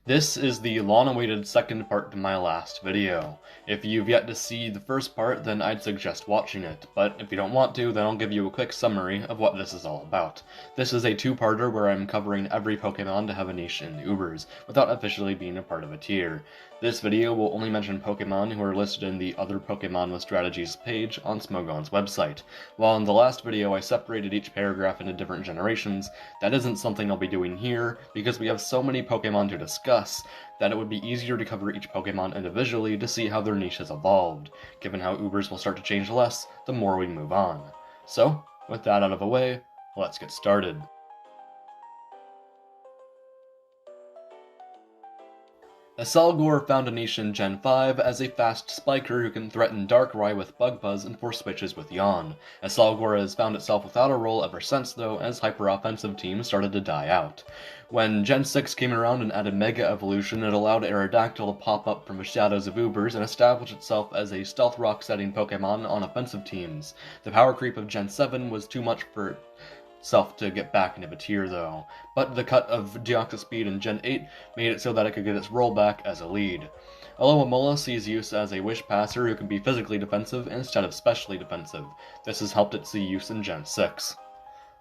This is the long-awaited second part to my last video. If you've yet to see the first part, then I'd suggest watching it, but if you don't want to, then I'll give you a quick summary of what this is all about. This is a two-parter where I'm covering every Pokemon to have a niche in the Ubers, without officially being a part of a tier. This video will only mention Pokemon who are listed in the Other Pokemon with Strategies page on Smogon's website. While in the last video I separated each paragraph into different generations, that isn't something I'll be doing here, because we have so many Pokemon to discuss that it would be easier to cover each Pokemon individually to see how their niche has evolved, given how Ubers will start to change less the more we move on. So, with that out of the way, let's get started. Accelgor found a niche in Gen 5 as a fast spiker who can threaten Darkrai with Bug Buzz and force switches with Yawn. Accelgor has found itself without a role ever since though, as hyper-offensive teams started to die out. When Gen 6 came around and added Mega Evolution, it allowed Aerodactyl to pop up from the shadows of Ubers and establish itself as a Stealth Rock setting Pokemon on offensive teams. The power creep of Gen 7 was too much for itself to get back into the tier though, but the cut of Deoxys Speed in Gen 8 made it so that it could get its rollback as a lead. Alomomola sees use as a Wish Passer who can be physically defensive instead of specially defensive. This has helped it see use in Gen 6.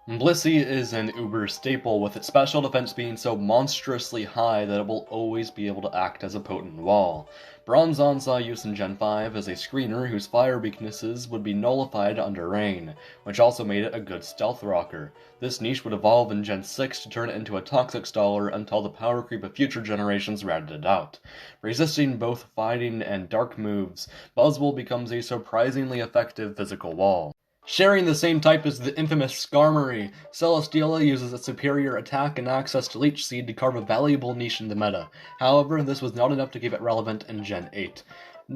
Blissey is an Uber staple, with its special defense being so monstrously high that it will always be able to act as a potent wall. Bronzong saw use in Gen 5 as a screener whose fire weaknesses would be nullified under rain, which also made it a good stealth rocker. This niche would evolve in Gen 6 to turn it into a toxic staller until the power creep of future generations ratted it out. Resisting both fighting and dark moves, Buzzwhole becomes a surprisingly effective physical wall. Sharing the same type as the infamous Skarmory, Celesteela uses its superior attack and access to Leech Seed to carve a valuable niche in the meta. However, this was not enough to keep it relevant in Gen 8.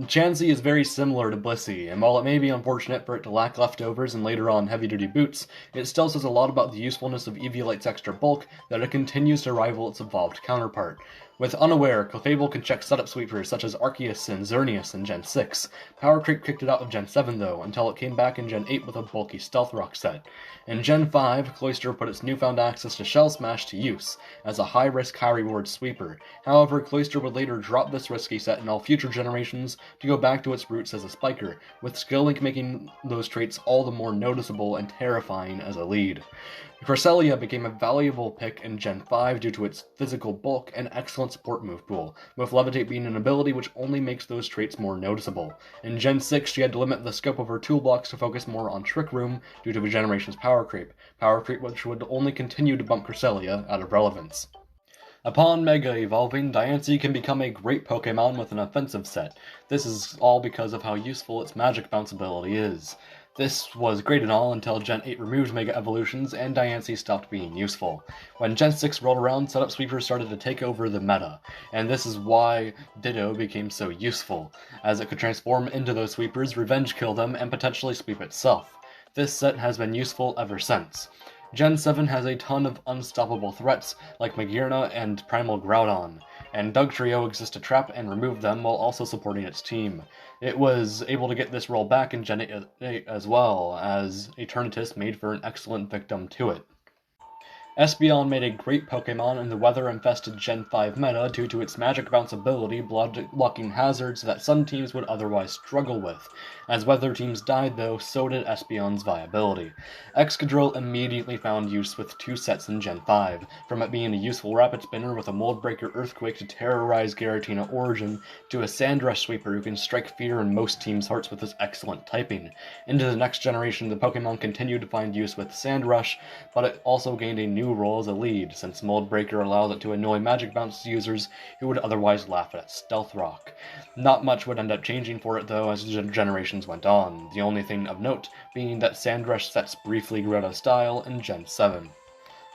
Chansey is very similar to Blissey, and while it may be unfortunate for it to lack leftovers and later on heavy-duty boots, it still says a lot about the usefulness of Eviolite's extra bulk that it continues to rival its evolved counterpart. With Unaware, Clefable can check setup sweepers such as Arceus and Xerneas in Gen 6. Power Creep kicked it out of Gen 7 though, until it came back in Gen 8 with a bulky Stealth Rock set. In Gen 5, Cloyster put its newfound access to Shell Smash to use, as a high-risk, high-reward sweeper. However, Cloyster would later drop this risky set in all future generations to go back to its roots as a spiker, with Skill Link making those traits all the more noticeable and terrifying as a lead. Cresselia became a valuable pick in Gen 5 due to its physical bulk and excellent support move pool, with Levitate being an ability which only makes those traits more noticeable. In Gen 6, she had to limit the scope of her toolbox to focus more on Trick Room due to the generation's power creep which would only continue to bump Cresselia out of relevance. Upon Mega Evolving, Diancie can become a great Pokemon with an offensive set. This is all because of how useful its Magic Bounce ability is. This was great and all until Gen 8 removed Mega Evolutions and Diancie stopped being useful. When Gen 6 rolled around, setup sweepers started to take over the meta, and this is why Ditto became so useful, as it could transform into those sweepers, revenge kill them, and potentially sweep itself. This set has been useful ever since. Gen 7 has a ton of unstoppable threats like Magearna and Primal Groudon, and Dugtrio exists to trap and remove them while also supporting its team. It was able to get this role back in Gen 8 as well, as Eternatus made for an excellent victim to it. Espeon made a great Pokemon in the weather-infested Gen 5 meta due to its Magic Bounce ability blocking hazards that some teams would otherwise struggle with. As weather teams died though, so did Espeon's viability. Excadrill immediately found use with two sets in Gen 5, from it being a useful Rapid Spinner with a Mold Breaker Earthquake to terrorize Giratina Origin, to a Sand Rush sweeper who can strike fear in most teams' hearts with his excellent typing. Into the next generation, the Pokemon continued to find use with Sand Rush, but it also gained a new role as a lead, since Mold Breaker allows it to annoy Magic Bounce users who would otherwise laugh at Stealth Rock. Not much would end up changing for it though as generations went on, the only thing of note being that Sand Rush sets briefly grew out of style in Gen 7.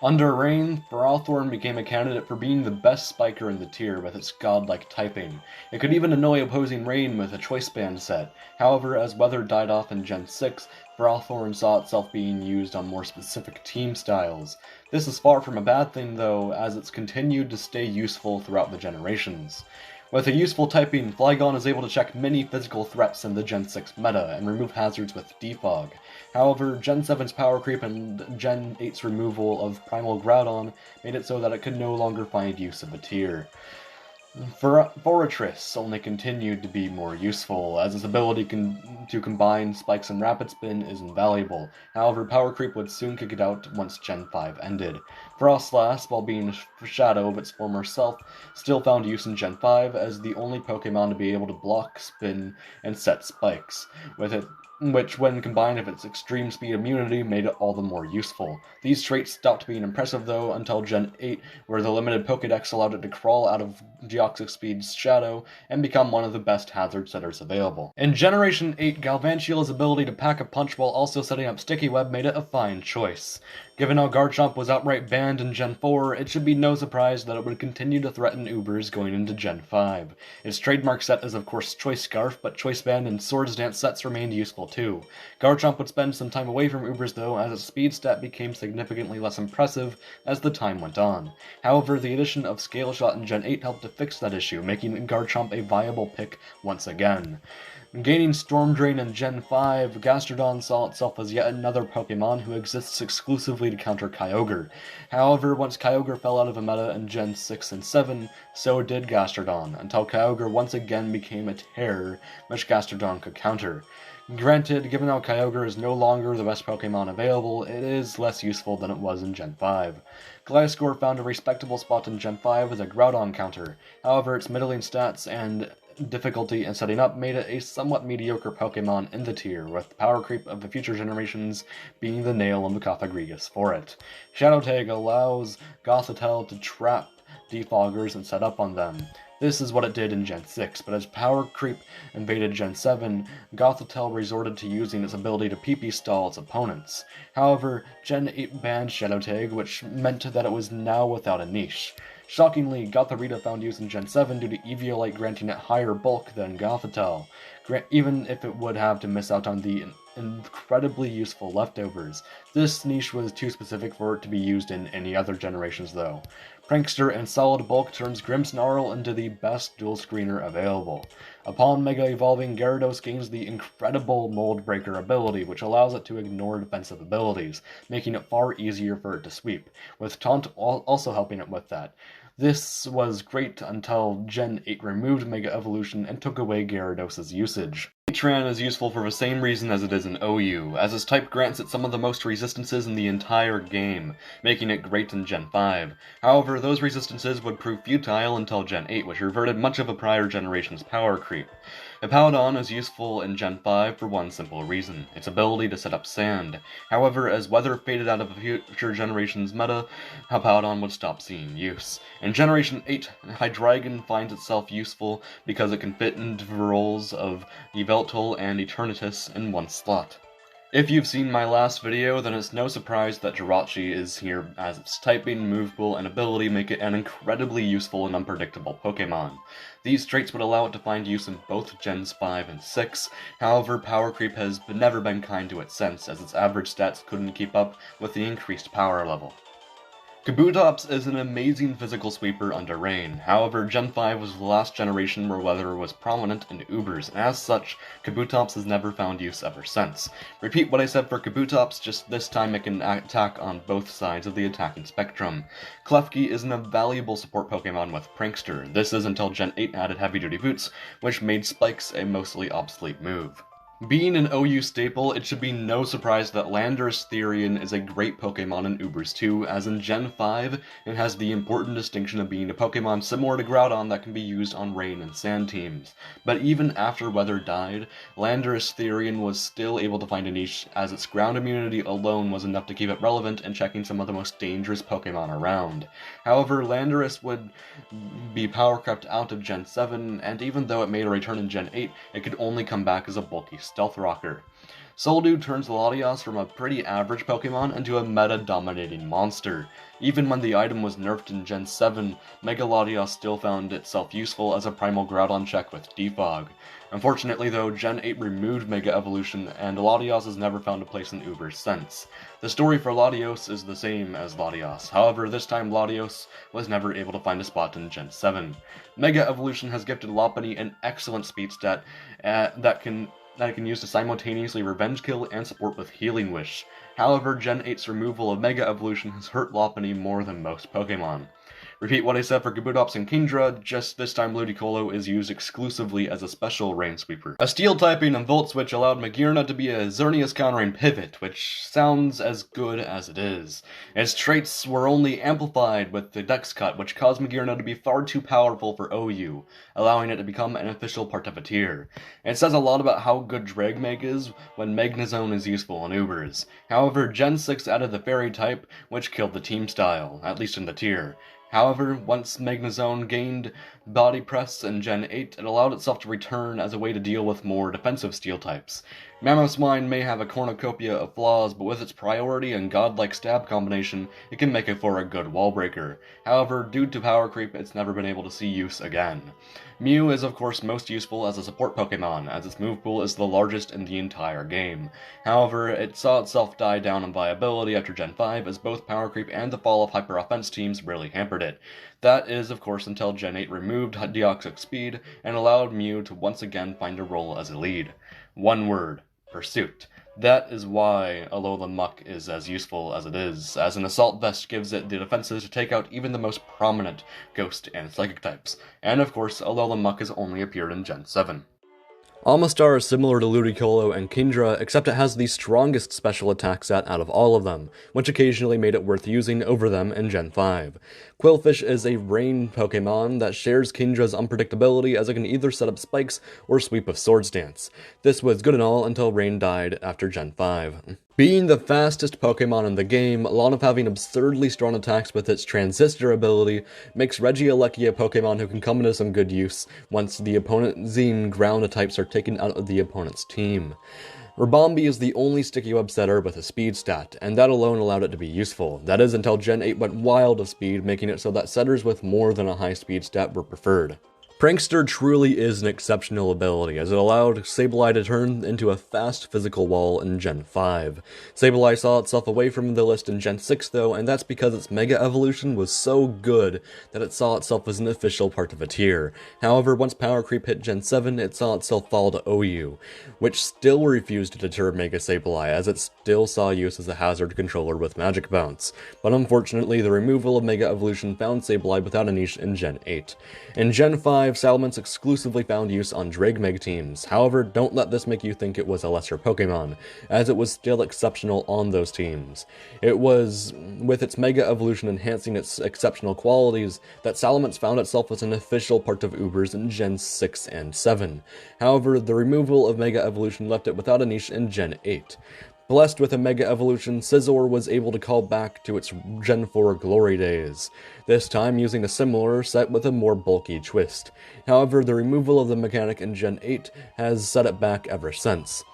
Under Rain, Ferrothorn became a candidate for being the best spiker in the tier with its godlike typing. It could even annoy opposing Rain with a Choice Band set. However, as Weather died off in Gen 6, Ferrothorn saw itself being used on more specific team styles. This is far from a bad thing though, as it's continued to stay useful throughout the generations. With a useful typing, Flygon is able to check many physical threats in the Gen 6 meta and remove hazards with Defog. However, Gen 7's power creep and Gen 8's removal of Primal Groudon made it so that it could no longer find use of the tier. Forretress only continued to be more useful, as its ability to combine Spikes and Rapid Spin is invaluable. However, Power Creep would soon kick it out once Gen 5 ended. Froslass, while being a shadow of its former self, still found use in Gen 5 as the only Pokemon to be able to block, spin, and set spikes, which when combined with its extreme speed immunity made it all the more useful. These traits stopped being impressive though until Gen 8, where the limited Pokédex allowed it to crawl out of Deoxys Speed's shadow and become one of the best hazard setters available. In Generation 8, Galvantula's ability to pack a punch while also setting up Sticky Web made it a fine choice. Given how Garchomp was outright banned in Gen 4, it should be no surprise that it would continue to threaten Ubers going into Gen 5. Its trademark set is of course Choice Scarf, but Choice Band and Swords Dance sets remained useful too. Garchomp would spend some time away from Ubers though, as its speed stat became significantly less impressive as the time went on. However, the addition of Scale Shot in Gen 8 helped to fix that issue, making Garchomp a viable pick once again. Gaining Storm Drain in Gen 5, Gastrodon saw itself as yet another Pokemon who exists exclusively to counter Kyogre. However, once Kyogre fell out of the meta in Gen 6 and 7, so did Gastrodon, until Kyogre once again became a terror which Gastrodon could counter. Granted, given how Kyogre is no longer the best Pokemon available, it is less useful than it was in Gen 5. Gliscor found a respectable spot in Gen 5 as a Groudon counter. However, its middling stats and difficulty in setting up made it a somewhat mediocre Pokemon in the tier, with the power creep of the future generations being the nail in the Cofagrigus for it. Shadow Tag allows Gothitelle to trap Defoggers and set up on them. This is what it did in Gen 6, but as power creep invaded Gen 7, Gothitelle resorted to using its ability to PP stall its opponents. However, Gen 8 banned Shadow Tag, which meant that it was now without a niche. Shockingly, Gothorita found use in Gen 7 due to Eviolite granting it higher bulk than Gothitelle, even if it would have to miss out on the incredibly useful leftovers. This niche was too specific for it to be used in any other generations though. Prankster and Solid Bulk turns Grimmsnarl into the best dual screener available. Upon Mega Evolving, Gyarados gains the incredible Mold Breaker ability, which allows it to ignore defensive abilities, making it far easier for it to sweep, with Taunt also helping it with that. This was great until Gen 8 removed Mega Evolution and took away Gyarados' usage. Heatran is useful for the same reason as it is in OU, as its type grants it some of the most resistances in the entire game, making it great in Gen 5. However, those resistances would prove futile until Gen 8, which reverted much of a prior generation's power creep. Hippowdon is useful in Gen 5 for one simple reason, its ability to set up sand. However, as weather faded out of the future generation's meta, Hippowdon would stop seeing use. In Generation 8, Hydreigon finds itself useful because it can fit into the roles of Yveltal and Eternatus in one slot. If you've seen my last video, then it's no surprise that Jirachi is here, as its typing, move pool, and ability make it an incredibly useful and unpredictable Pokemon. These traits would allow it to find use in both Gens 5 and 6, however power creep has never been kind to it since, as its average stats couldn't keep up with the increased power level. Kabutops is an amazing physical sweeper under rain. However, Gen 5 was the last generation where weather was prominent in Ubers, and as such, Kabutops has never found use ever since. Repeat what I said for Kabutops, just this time it can attack on both sides of the attacking spectrum. Klefki is an invaluable support Pokemon with Prankster. This is until Gen 8 added Heavy Duty Boots, which made Spikes a mostly obsolete move. Being an OU staple, it should be no surprise that Landorus Therian is a great Pokemon in Ubers too, as in Gen 5, it has the important distinction of being a Pokemon similar to Groudon that can be used on rain and sand teams. But even after weather died, Landorus Therian was still able to find a niche, as its ground immunity alone was enough to keep it relevant in checking some of the most dangerous Pokemon around. However, Landorus would be power crept out of Gen 7, and even though it made a return in Gen 8, it could only come back as a bulky Stealth Rocker. Soldude turns Latios from a pretty average Pokemon into a meta-dominating monster. Even when the item was nerfed in Gen 7, Mega Latios still found itself useful as a primal Groudon check with Defog. Unfortunately though, Gen 8 removed Mega Evolution, and Latios has never found a place in Ubers since. The story for Latios is the same as Latios, however this time Latios was never able to find a spot in Gen 7. Mega Evolution has gifted Lopunny an excellent speed stat that it can use to simultaneously revenge kill and support with Healing Wish. However, Gen 8's removal of Mega Evolution has hurt Lopunny more than most Pokemon. Repeat what I said for Kabutops and Kingdra, just this time Ludicolo is used exclusively as a special Rain Sweeper. A Steel typing and Volt Switch allowed Magearna to be a Xerneas countering pivot, which sounds as good as it is. Its traits were only amplified with the Dex Cut, which caused Magearna to be far too powerful for OU, allowing it to become an official part of a tier. It says a lot about how good Dragmeg is when Magnezone is useful in Ubers. However, Gen 6 added the Fairy type, which killed the team style, at least in the tier. However, once Magnezone gained Body Press in Gen 8, it allowed itself to return as a way to deal with more defensive Steel types. Mamoswine may have a cornucopia of flaws, but with its priority and godlike stab combination, it can make it for a good wall breaker. However, due to power creep, it's never been able to see use again. Mew is of course most useful as a support Pokemon, as its move pool is the largest in the entire game. However, it saw itself die down in viability after Gen 5, as both power creep and the fall of hyper offense teams really hampered it. That is, of course, until Gen 8 removed Deoxys Speed and allowed Mew to once again find a role as a lead. One word: Pursuit. That is why Alola Muck is as useful as it is, as an Assault Vest gives it the defenses to take out even the most prominent Ghost and Psychic types. And of course, Alola Muck has only appeared in Gen 7. Amistar is similar to Ludicolo and Kingdra, except it has the strongest special attack set out of all of them, which occasionally made it worth using over them in Gen 5. Quillfish is a rain Pokemon that shares Kingdra's unpredictability, as it can either set up spikes or sweep with Swords Dance. This was good and all until Rain died after Gen 5. Being the fastest Pokemon in the game, along with having absurdly strong attacks with its Transistor ability, makes Regieleki a Pokemon who can come into some good use once the opponent's ground types are taken out of the opponent's team. Ribombee is the only Sticky Web setter with a speed stat, and that alone allowed it to be useful. That is until Gen 8 went wild of speed, making it so that setters with more than a high speed stat were preferred. Prankster truly is an exceptional ability, as it allowed Sableye to turn into a fast physical wall in Gen 5. Sableye saw itself away from the list in Gen 6 though, and that's because its Mega Evolution was so good that it saw itself as an official part of a tier. However, once Power Creep hit Gen 7, it saw itself fall to OU, which still refused to deter Mega Sableye, as it still saw use as a hazard controller with Magic Bounce. But unfortunately, the removal of Mega Evolution found Sableye without a niche in Gen 8. In Gen 5, Salamence exclusively found use on Dragmeg teams. However, don't let this make you think it was a lesser Pokemon, as it was still exceptional on those teams. It was with its Mega Evolution enhancing its exceptional qualities that Salamence found itself as an official part of Ubers in Gen 6 and 7. However, the removal of Mega Evolution left it without a niche in Gen 8. Blessed with a Mega Evolution, Scizor was able to call back to its Gen 4 glory days, this time using a similar set with a more bulky twist. However, the removal of the mechanic in Gen 8 has set it back ever since.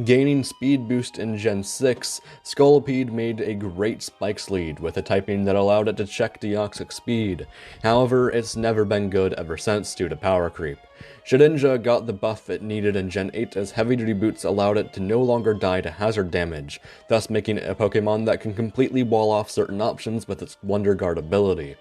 Gaining speed boost in Gen 6, Scolipede made a great Spikes lead with a typing that allowed it to check Deoxys speed. However, it's never been good ever since due to power creep. Shedinja got the buff it needed in Gen 8 as heavy-duty boots allowed it to no longer die to hazard damage, thus making it a Pokemon that can completely wall off certain options with its Wonder Guard ability.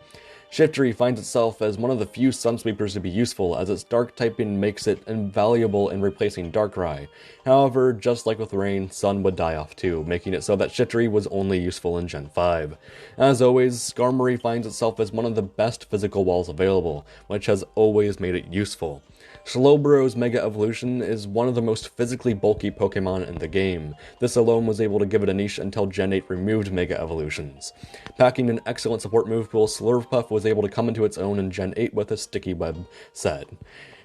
Shiftry finds itself as one of the few Sunsweepers to be useful, as its Dark typing makes it invaluable in replacing Darkrai. However, just like with Rain, Sun would die off too, making it so that Shiftry was only useful in Gen 5. As always, Skarmory finds itself as one of the best physical walls available, which has always made it useful. Slowbro's Mega Evolution is one of the most physically bulky Pokemon in the game. This alone was able to give it a niche until Gen 8 removed Mega Evolutions. Packing an excellent support move pool, Slurpuff was able to come into its own in Gen 8 with a Sticky Web set.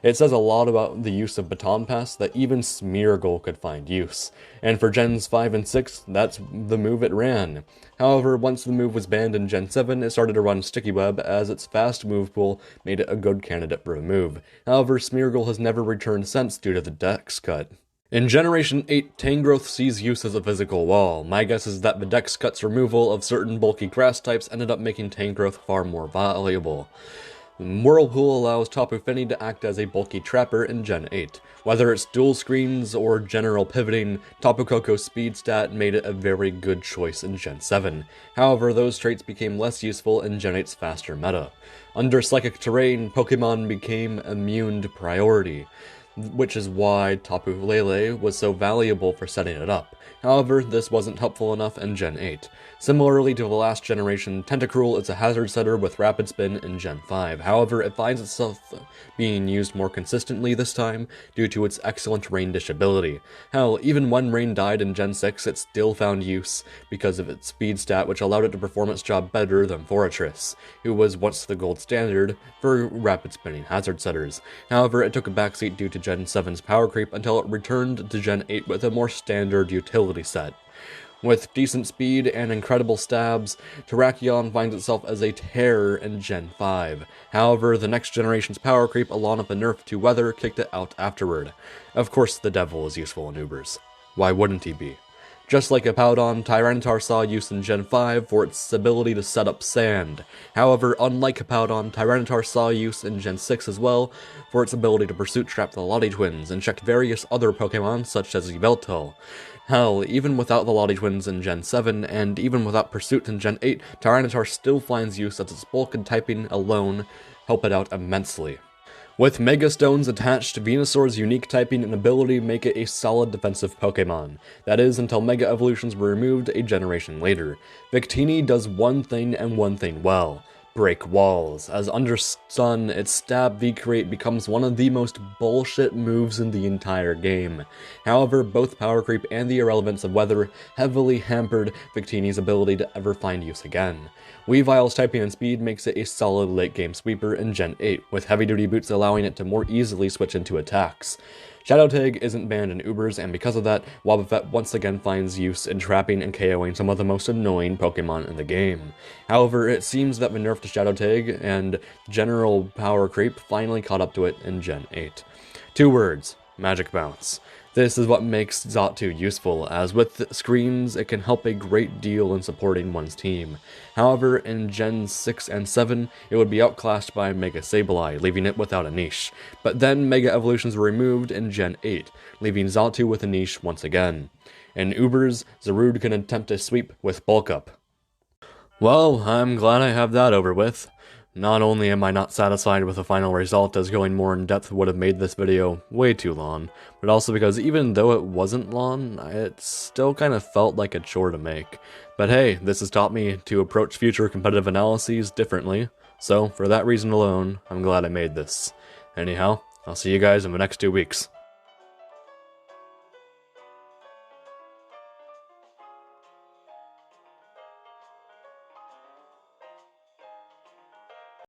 It says a lot about the use of Baton Pass that even Smeargle could find use. And for Gens 5 and 6, that's the move it ran. However, once the move was banned in Gen 7, it started to run Sticky Web, as its fast move pool made it a good candidate for a move. However, Smeargle has never returned since due to the Dex Cut. In Generation 8, Tangrowth sees use as a physical wall. My guess is that the Dex Cut's removal of certain bulky grass types ended up making Tangrowth far more valuable. Whirlpool allows Tapu Fini to act as a bulky trapper in Gen 8. Whether it's dual screens or general pivoting, Tapu Koko's speed stat made it a very good choice in Gen 7. However, those traits became less useful in Gen 8's faster meta. Under Psychic Terrain, Pokemon became immune to priority. which is why Tapu Lele was so valuable for setting it up. However, this wasn't helpful enough in Gen 8. Similarly to the last generation, Tentacruel is a hazard setter with Rapid Spin in Gen 5. However, it finds itself being used more consistently this time due to its excellent Rain Dish ability. Hell, even when Rain died in Gen 6, it still found use because of its speed stat, which allowed it to perform its job better than Forretress, who was once the gold standard for rapid spinning hazard setters. However, it took a backseat due to Gen 7's power creep until it returned to Gen 8 with a more standard utility set. With decent speed and incredible stabs, Terrakion finds itself as a terror in Gen 5. However, the next generation's power creep, along with a nerf to weather, kicked it out afterward. Of course, the devil is useful in Ubers. Why wouldn't he be? Just like Hippowdon, Tyranitar saw use in Gen 5 for its ability to set up sand. However, unlike Hippowdon, Tyranitar saw use in Gen 6 as well for its ability to Pursuit Trap the Lottie Twins and check various other Pokemon such as Yveltal. Hell, even without the Lottie Twins in Gen 7, and even without Pursuit in Gen 8, Tyranitar still finds use as its bulk and typing alone help it out immensely. With Mega Stones attached, Venusaur's unique typing and ability make it a solid defensive Pokemon. That is, until Mega Evolutions were removed a generation later. Victini does one thing and one thing well: break walls. As under Sun, its Stab V-Create becomes one of the most bullshit moves in the entire game. However, both Power Creep and the irrelevance of weather heavily hampered Victini's ability to ever find use again. Weavile's typing and speed makes it a solid late-game sweeper in Gen 8, with heavy-duty boots allowing it to more easily switch into attacks. Shadow Tag isn't banned in Ubers, and because of that, Wobbuffet once again finds use in trapping and KOing some of the most annoying Pokemon in the game. However, it seems that the nerf to Shadow Tag and general power creep finally caught up to it in Gen 8. 2 words: Magic Bounce. This is what makes Xatu useful, as with screens, it can help a great deal in supporting one's team. However, in Gen 6 and 7, it would be outclassed by Mega Sableye, leaving it without a niche. But then Mega Evolutions were removed in Gen 8, leaving Xatu with a niche once again. In Ubers, Zarude can attempt a sweep with Bulk Up. Well, I'm glad I have that over with. Not only am I not satisfied with the final result, as going more in depth would have made this video way too long, but also because even though it wasn't long, it still kind of felt like a chore to make. But hey, this has taught me to approach future competitive analyses differently, so for that reason alone, I'm glad I made this. Anyhow, I'll see you guys in the next 2 weeks.